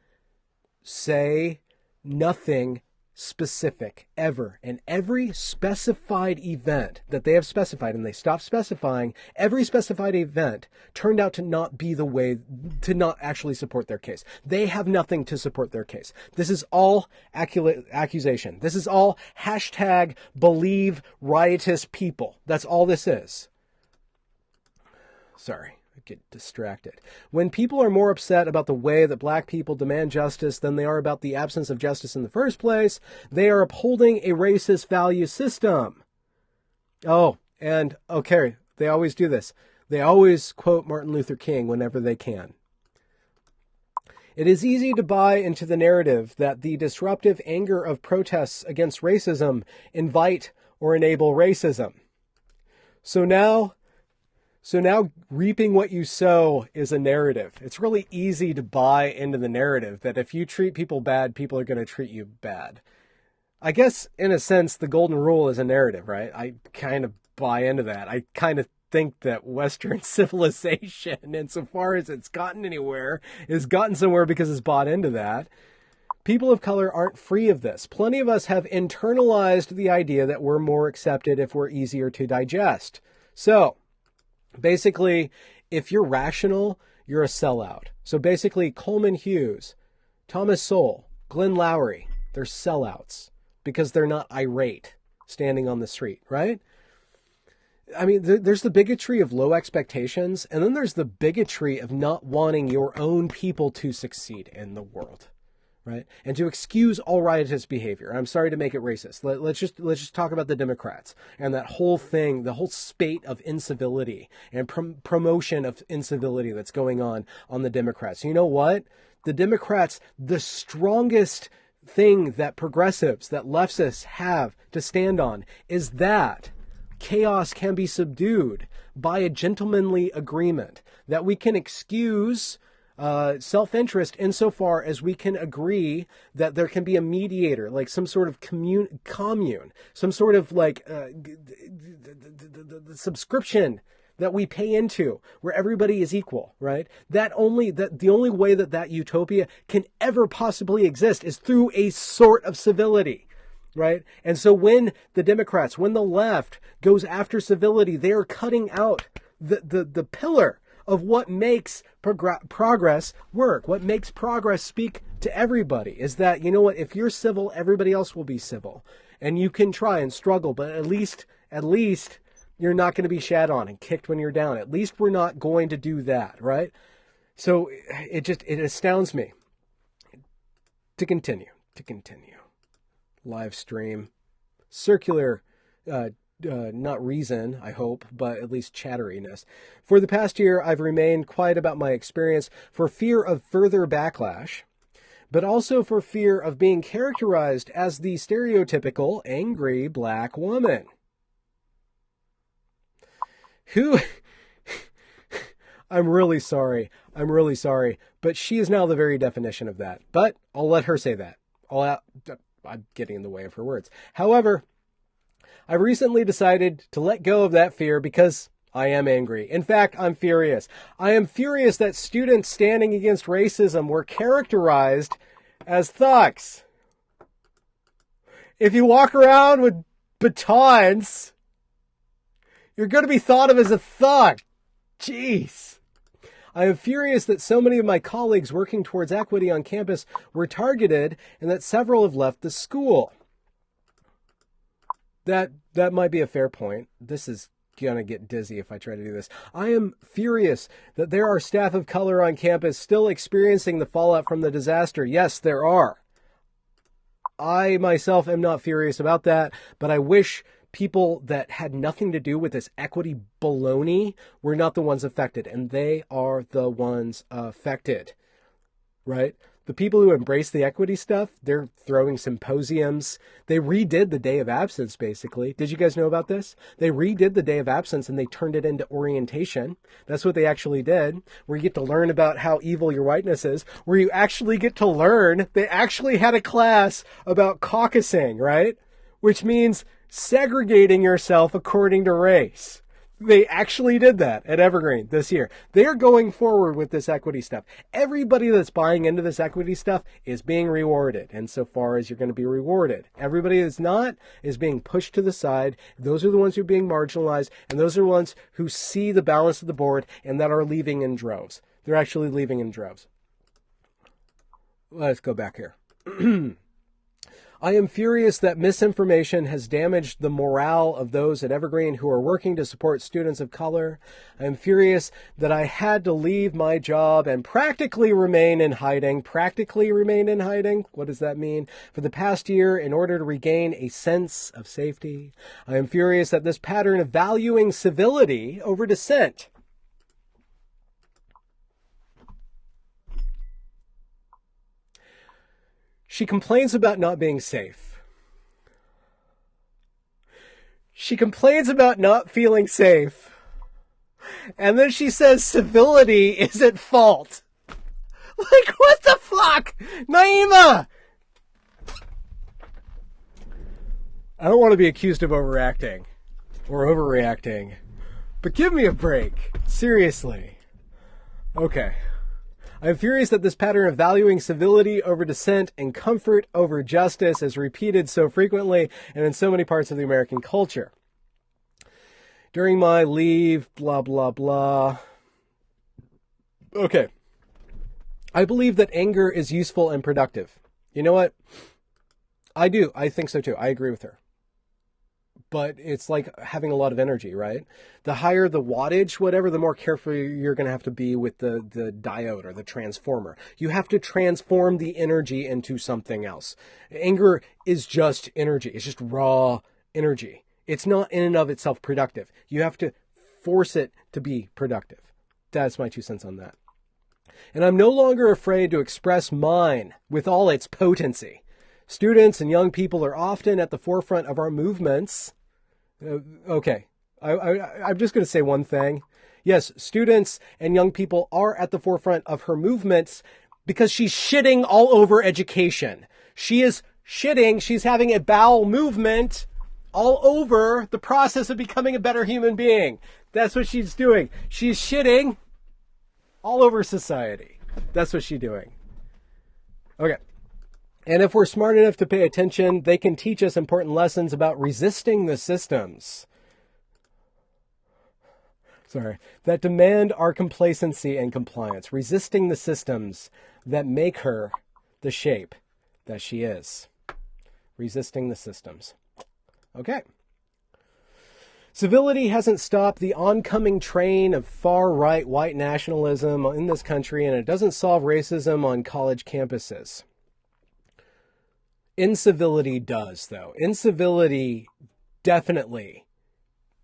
say nothing specific ever. And every specified event that they have specified, and they stopped specifying, every specified event turned out to not be the way, to not actually support their case. They have nothing to support their case. This is all accusation. This is all hashtag believe riotous people. That's all this is. Sorry. Get distracted. When people are more upset about the way that black people demand justice than they are about the absence of justice in the first place, they are upholding a racist value system. Oh, and okay, they always do this. They always quote Martin Luther King whenever they can. It is easy to buy into the narrative that the disruptive anger of protests against racism invite or enable racism. So now reaping what you sow is a narrative. It's really easy to buy into the narrative that if you treat people bad, people are going to treat you bad. I guess, in a sense, the golden rule is a narrative, right? I kind of buy into that. I kind of think that Western civilization, insofar as it's gotten anywhere, has gotten somewhere because it's bought into that. People of color aren't free of this. Plenty of us have internalized the idea that we're more accepted if we're easier to digest. So, basically, if you're rational, you're a sellout. So basically, Coleman Hughes, Thomas Sowell, Glenn Lowry, they're sellouts because they're not irate standing on the street, right? I mean, there's the bigotry of low expectations, and then there's the bigotry of not wanting your own people to succeed in the world, right? And to excuse all riotous behavior. I'm sorry to make it racist. Let's just talk about the Democrats and that whole thing, the whole spate of incivility and promotion of incivility that's going on the Democrats. You know what? The Democrats, the strongest thing that progressives, that leftists have to stand on is that chaos can be subdued by a gentlemanly agreement, that we can excuse self-interest insofar as we can agree that there can be a mediator, like some sort of commune, some sort of like the subscription that we pay into where everybody is equal, right? The only way that utopia can ever possibly exist is through a sort of civility, right? And so when the Democrats, when the left goes after civility, they are cutting out the pillar of what makes progress work, what makes progress speak to everybody, is that, you know what, if you're civil, everybody else will be civil. And you can try and struggle, but at least you're not going to be shat on and kicked when you're down. At least we're not going to do that, right? So it astounds me. To continue. to continue. Live stream. Circular, not reason, I hope, but at least chatteriness. For the past year, I've remained quiet about my experience for fear of further backlash, but also for fear of being characterized as the stereotypical angry black woman. Who... I'm really sorry, but she is now the very definition of that. But I'll let her say that. I'm getting in the way of her words. However, I've recently decided to let go of that fear because I am angry. In fact, I'm furious. I am furious that students standing against racism were characterized as thugs. If you walk around with batons, you're going to be thought of as a thug. Jeez. I am furious that so many of my colleagues working towards equity on campus were targeted and that several have left the school. That might be a fair point. This is going to get dizzy if I try to do this. I am furious that there are staff of color on campus still experiencing the fallout from the disaster. Yes, there are. I myself am not furious about that, but I wish people that had nothing to do with this equity baloney were not the ones affected, and they are the ones affected, right? The people who embrace the equity stuff, they're throwing symposiums. They redid the day of absence, basically. Did you guys know about this? They redid the day of absence and they turned it into orientation. That's what they actually did, where you get to learn about how evil your whiteness is, where you actually get to learn. They actually had a class about caucusing, right? Which means segregating yourself according to race. They actually did that at Evergreen this year. They're going forward with this equity stuff. Everybody that's buying into this equity stuff is being rewarded, insofar as you're going to be rewarded. Everybody that's not is being pushed to the side. Those are the ones who are being marginalized, and those are the ones who see the balance of the board and that are leaving in droves. They're actually leaving in droves. Let's go back here. I am furious that misinformation has damaged the morale of those at Evergreen who are working to support students of color. I am furious that I had to leave my job and practically remain in hiding. Practically remain in hiding? What does that mean? For the past year, in order to regain a sense of safety. I am furious that this pattern of valuing civility over dissent. She complains about not being safe. She complains about not feeling safe. And then she says civility is at fault. Like, what the fuck? Naima! I don't want to be accused of overacting or overreacting, but give me a break. Seriously. Okay. I am furious that this pattern of valuing civility over dissent and comfort over justice is repeated so frequently and in so many parts of the American culture. During my leave, blah, blah, blah. Okay. I believe that anger is useful and productive. You know what? I do. I think so too. I agree with her. But it's like having a lot of energy, right? The higher the wattage, whatever, the more careful you're going to have to be with the diode or the transformer. You have to transform the energy into something else. Anger is just energy. It's just raw energy. It's not in and of itself productive. You have to force it to be productive. That's my 2 cents on that. And I'm no longer afraid to express mine with all its potency. Students and young people are often at the forefront of our movements. Okay, I'm just going to say one thing. Yes, students and young people are at the forefront of her movements because she's shitting all over education. She is shitting. She's having a bowel movement all over the process of becoming a better human being. That's what she's doing. She's shitting all over society. That's what she's doing. Okay. And if we're smart enough to pay attention, they can teach us important lessons about resisting the systems. That demand our complacency and compliance. Resisting the systems that make her the shape that she is. Resisting the systems. Okay. Civility hasn't stopped the oncoming train of far-right white nationalism in this country, and it doesn't solve racism on college campuses. Incivility does, though. Incivility definitely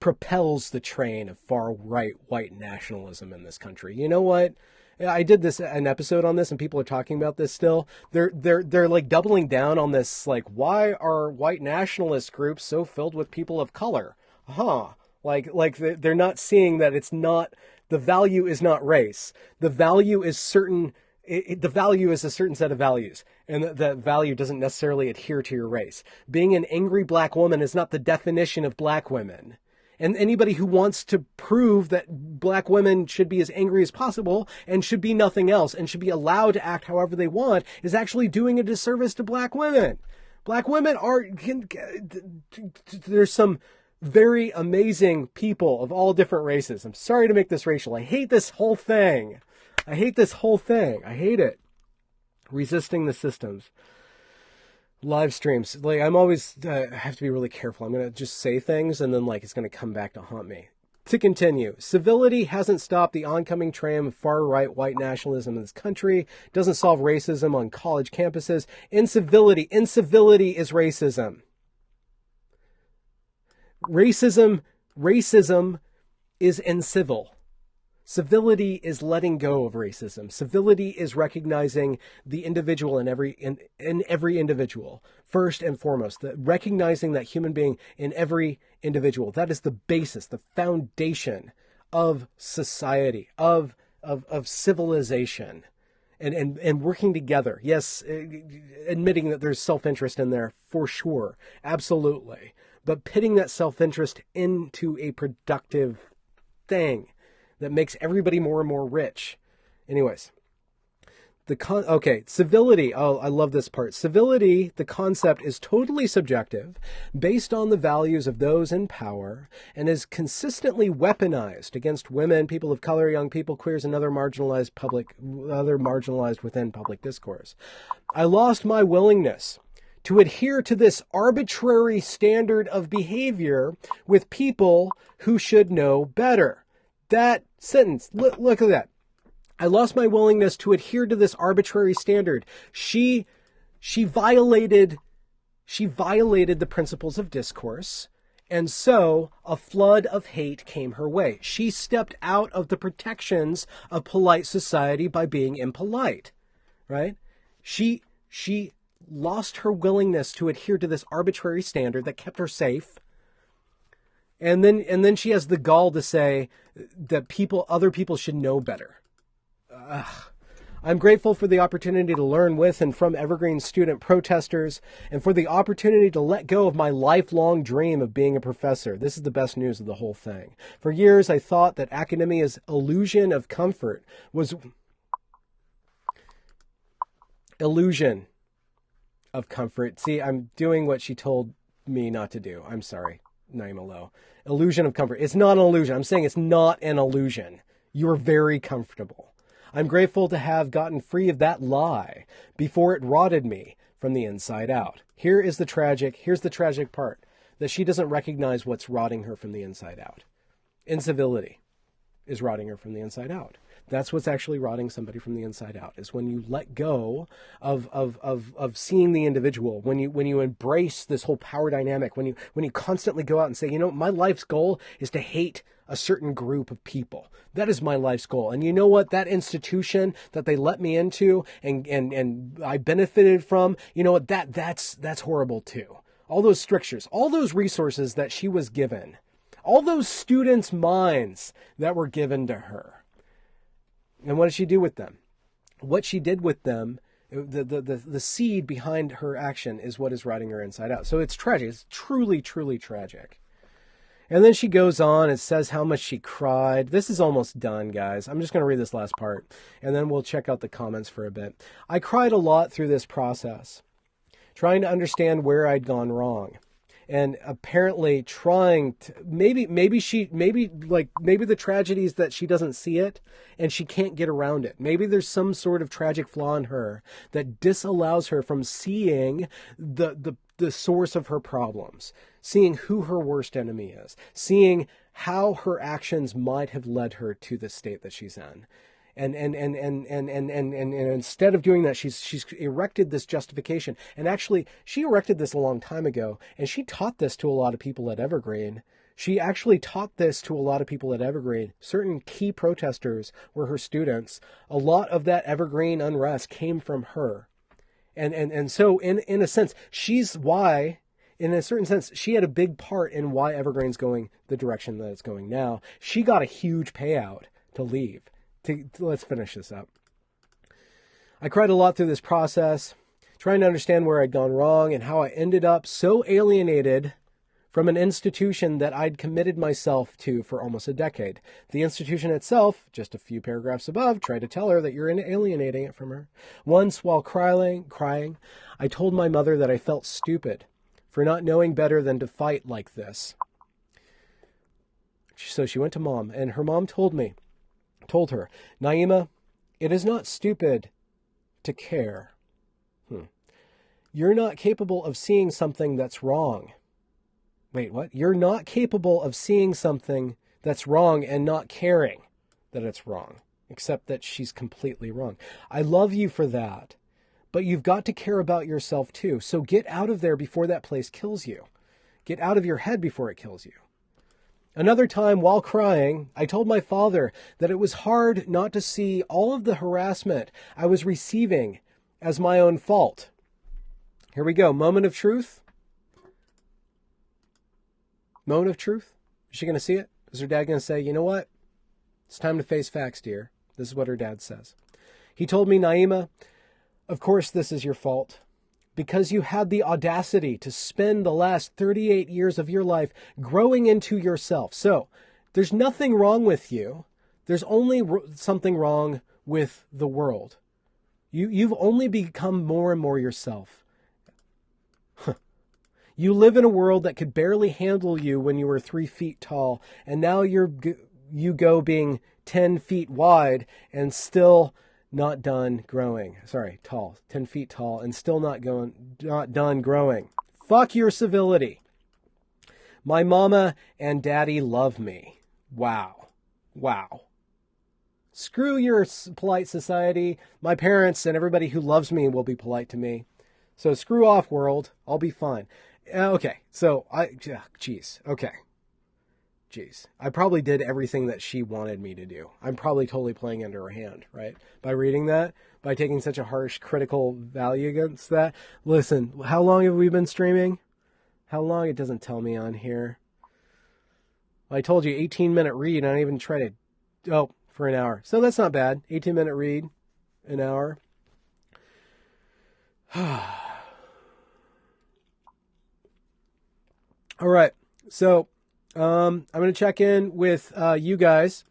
propels the train of far-right white nationalism in this country. You know what? I did an episode on this, and people are talking about this still. They're like doubling down on this. Like, why are white nationalist groups so filled with people of color? Like they're not seeing that it's not, the value is not race. The value is certain. The value is a certain set of values, and that value doesn't necessarily adhere to your race. Being an angry black woman is not the definition of black women. And anybody who wants to prove that black women should be as angry as possible and should be nothing else and should be allowed to act however they want is actually doing a disservice to black women. Black women there's some very amazing people of all different races. I'm sorry to make this racial. I hate this whole thing. I hate it. Resisting the systems. Live streams. Like, I'm always, I have to be really careful. I'm going to just say things and then, like, it's going to come back to haunt me. To continue, civility hasn't stopped the oncoming train of far-right white nationalism in this country. Doesn't solve racism on college campuses. Incivility is racism. Racism is incivil. Civility is letting go of racism. Civility is recognizing the individual in every individual, first and foremost. Recognizing that human being in every individual. That is the basis, the foundation of society, of civilization. And working together. Yes, admitting that there's self-interest in there, for sure. Absolutely. But pitting that self-interest into a productive thing that makes everybody more and more rich. Anyways, civility. Oh, I love this part. Civility, the concept, is totally subjective, based on the values of those in power, and is consistently weaponized against women, people of color, young people, queers, and other marginalized within public discourse. I lost my willingness to adhere to this arbitrary standard of behavior with people who should know better. That sentence, look at that. I lost my willingness to adhere to this arbitrary standard. She violated the principles of discourse, and so a flood of hate came her way. She stepped out of the protections of polite society by being impolite, right? She lost her willingness to adhere to this arbitrary standard that kept her safe. And then she has the gall to say that other people should know better. I'm grateful for the opportunity to learn with and from Evergreen student protesters, and for the opportunity to let go of my lifelong dream of being a professor. This is the best news of the whole thing. For years, I thought that academia's illusion of comfort was illusion of comfort. See, I'm doing what she told me not to do. I'm sorry. Naima Lowe. Illusion of comfort. It's not an illusion. I'm saying it's not an illusion. You're very comfortable. I'm grateful to have gotten free of that lie before it rotted me from the inside out. Here's the tragic part, that she doesn't recognize what's rotting her from the inside out. Incivility is rotting her from the inside out. That's what's actually rotting somebody from the inside out, is when you let go of seeing the individual, when you embrace this whole power dynamic, when you constantly go out and say, you know, my life's goal is to hate a certain group of people. That is my life's goal. And you know what? That institution that they let me into and I benefited from, you know what? That's horrible too. All those strictures, all those resources that she was given, all those students' minds that were given to her. And what did she do with them? What she did with them, the seed behind her action is what is rotting her inside out. So it's tragic. It's truly, truly tragic. And then she goes on and says how much she cried. This is almost done, guys. I'm just going to read this last part, and then we'll check out the comments for a bit. I cried a lot through this process, trying to understand where I'd gone wrong. And apparently trying to, maybe the tragedy is that she doesn't see it and she can't get around it. Maybe there's some sort of tragic flaw in her that disallows her from seeing the source of her problems, seeing who her worst enemy is, seeing how her actions might have led her to the state that she's in. And instead of doing that, she's erected this justification. And actually, she erected this a long time ago, and she taught this to a lot of people at Evergreen. She actually taught this to a lot of people at Evergreen. Certain key protesters were her students. A lot of that Evergreen unrest came from her. And so in a sense, she's why, in a certain sense, she had a big part in why Evergreen's going the direction that it's going now. She got a huge payout to leave. Let's finish this up. I cried a lot through this process, trying to understand where I'd gone wrong and how I ended up so alienated from an institution that I'd committed myself to for almost a decade. The institution itself, just a few paragraphs above, tried to tell her that you're alienating it from her. Once, while crying, I told my mother that I felt stupid for not knowing better than to fight like this. So she went to Mom, and her mom told her, Naima, it is not stupid to care. You're not capable of seeing something that's wrong. Wait, what? You're not capable of seeing something that's wrong and not caring that it's wrong, except that she's completely wrong. I love you for that, but you've got to care about yourself too. So get out of there before that place kills you. Get out of your head before it kills you. Another time, while crying, I told my father that it was hard not to see all of the harassment I was receiving as my own fault. Here we go. Moment of truth. Moment of truth. Is she going to see it? Is her dad going to say, you know what? It's time to face facts, dear. This is what her dad says. He told me, Naima, of course this is your fault. Because you had the audacity to spend the last 38 years of your life growing into yourself. So, there's nothing wrong with you. There's only something wrong with the world. You've only become more and more yourself. You live in a world that could barely handle you when you were 3 feet tall, and now you go being 10 feet wide and still not done growing. Sorry, tall. 10 feet tall and still not done growing. Fuck your civility. My mama and daddy love me. Wow. Wow. Screw your polite society. My parents and everybody who loves me will be polite to me. So screw off, world. I'll be fine. Okay, so okay. Jeez. I probably did everything that she wanted me to do. I'm probably totally playing into her hand, right? By reading that, by taking such a harsh critical value against that. Listen, how long have we been streaming? How long? It doesn't tell me on here. I told you 18-minute read. I don't even try to, for an hour. So that's not bad. 18-minute read, an hour. All right, so I'm going to check in with you guys.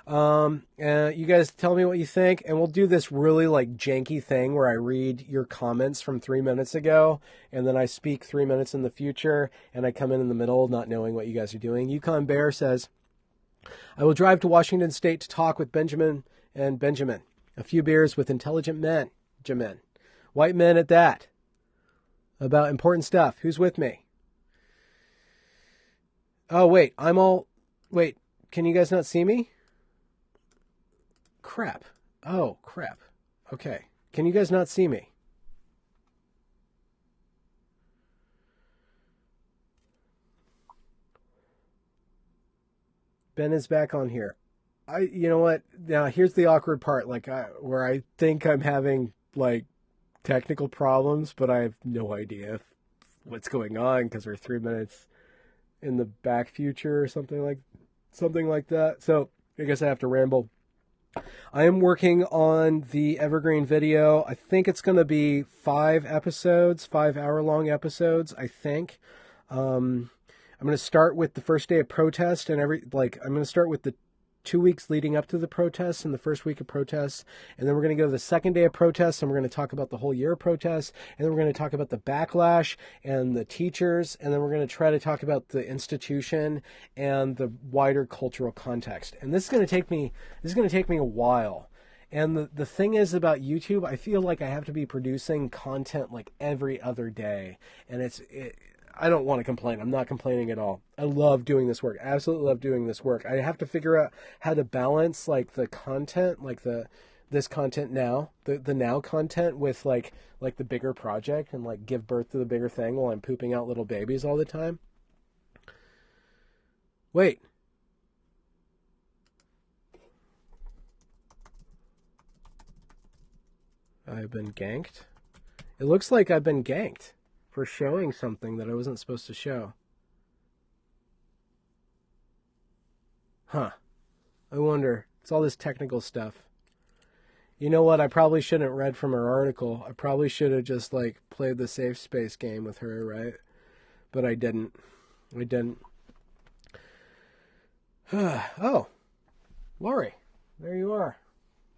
You guys tell me what you think, and we'll do this really janky thing where I read your comments from 3 minutes ago, and then I speak 3 minutes in the future, and I come in the middle not knowing what you guys are doing. Yukon Bear says, I will drive to Washington State to talk with Benjamin and Benjamin. A few beers with intelligent men, white men at that, about important stuff. Who's with me? Oh, wait, wait, can you guys not see me? Crap. Oh, crap. Okay. Can you guys not see me? Ben is back on here. You know what? Now, here's the awkward part, where I think I'm having, technical problems, but I have no idea what's going on because we're 3 minutes in the back future or something like that. So I guess I have to ramble. I am working on the Evergreen video. I think it's going to be 5 episodes, 5-hour-long episodes, I think. I'm going to start with the first day of protest and I'm going to start with the 2 weeks leading up to the protests and the first week of protests. And then we're going to go to the second day of protests and we're going to talk about the whole year of protests. And then we're going to talk about the backlash and the teachers. And then we're going to try to talk about the institution and the wider cultural context. And this is going to take me a while. And the thing is about YouTube, I feel like I have to be producing content every other day. And I don't want to complain. I'm not complaining at all. I love doing this work. I absolutely love doing this work. I have to figure out how to balance like the content, like this content now, the now content with like the bigger project and like give birth to the bigger thing while I'm pooping out little babies all the time. Wait. I've been ganked. It looks like I've been ganked for showing something that I wasn't supposed to show. Huh. I wonder. It's all this technical stuff. You know what? I probably shouldn't have read from her article. I probably should have just like played the safe space game with her, right? But I didn't. I didn't. Oh, Lori, there you are,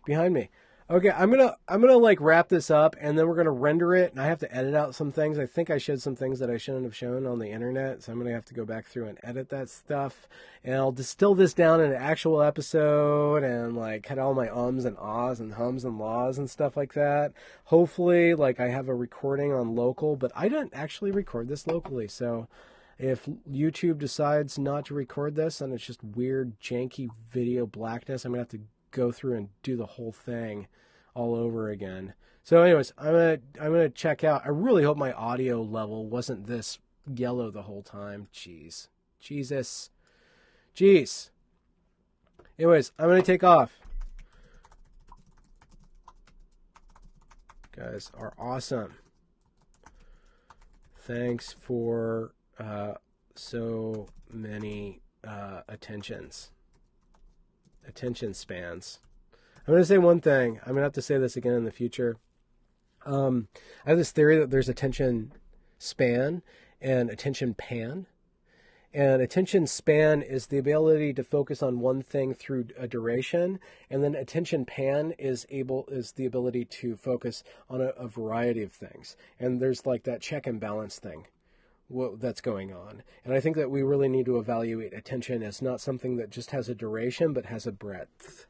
behind me. Okay, I'm gonna like wrap this up, and then we're gonna render it, and I have to edit out some things. I think I showed some things that I shouldn't have shown on the internet, so I'm gonna have to go back through and edit that stuff, and I'll distill this down in an actual episode, and like cut all my ums and ahs and hums and laws and stuff like that. Hopefully, like I have a recording on local, but I didn't actually record this locally, so if YouTube decides not to record this and it's just weird, janky video blackness, I'm gonna have to go through and do the whole thing all over again. So anyways, I'm gonna check out. I really hope my audio level wasn't this yellow the whole time. Jeez. Jesus. Jeez. Anyways, I'm gonna take off. You guys are awesome. Thanks for so many attention spans. I'm going to say one thing. I'm going to have to say this again in the future. I have this theory that there's attention span and attention pan. And attention span is the ability to focus on one thing through a duration, and then attention pan is the ability to focus on a variety of things. And there's like that check and balance thing that's going on. And I think that we really need to evaluate attention as not something that just has a duration, but has a breadth.